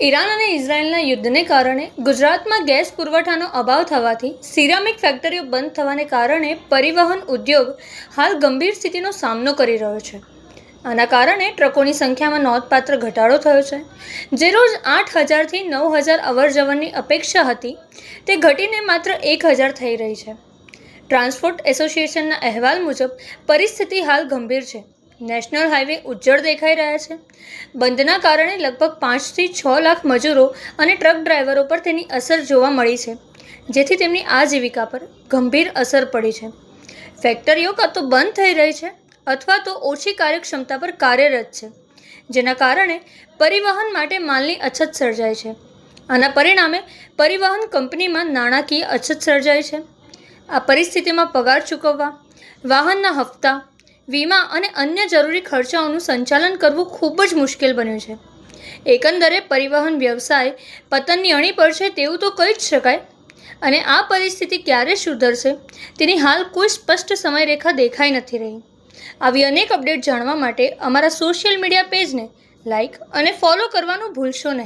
Iran અને ઇઝરાયલના યુદ્ધને કારણે ગુજરાતમાં ગેસ પુરવઠાનો અભાવ થવાથી સિરામિક ફેક્ટરીઓ બંધ થવાને કારણે પરિવહન ઉદ્યોગ હાલ ગંભીર સ્થિતિનો સામનો કરી રહ્યો છે। આના કારણે ટ્રકોની સંખ્યામાં નોંધપાત્ર ઘટાડો થયો છે। જે રોજ 8,000થી 9,000 અવરજવરની અપેક્ષા હતી તે ઘટીને માત્ર 1,000 થઈ રહી છે। ટ્રાન્સપોર્ટ એસોસિએશનના અહેવાલ મુજબ પરિસ્થિતિ હાલ ગંભીર છે। નેશનલ હાઈવે ઉજ્જડ દેખાઈ રહ્યા છે। બંધના કારણે લગભગ 5થી 6 લાખ મજૂરો અને ટ્રક ડ્રાઈવરો પર તેની અસર જોવા મળી છે, જેથી તેમની આજીવિકા પર ગંભીર અસર પડી છે। ફેક્ટરીઓ કાં તો બંધ થઈ રહી છે અથવા તો ઓછી કાર્યક્ષમતા પર કાર્યરત છે, જેના કારણે પરિવહન માટે માલની અછત સર્જાય છે। આના પરિણામે પરિવહન કંપનીમાં નાણાકીય અછત સર્જાય છે। આ પરિસ્થિતિમાં પગાર ચૂકવવા, વાહનના હપ્તા, વીમા અને અન્ય જરૂરી ખર્ચાઓનું સંચાલન કરવું ખૂબ જ મુશ્કેલ બન્યું છે। એકંદરે પરિવહન વ્યવસાય પતનની અણી પર છે તેવું તો કહી જ શકાય। અને આ પરિસ્થિતિ ક્યારે સુધરશે તેની હાલ કોઈ સ્પષ્ટ સમયરેખા દેખાઈ નથી રહી। આવી અનેક અપડેટ જાણવા માટે અમારા સોશિયલ મીડિયા પેજને લાઇક અને ફોલો કરવાનું ભૂલશો નહીં।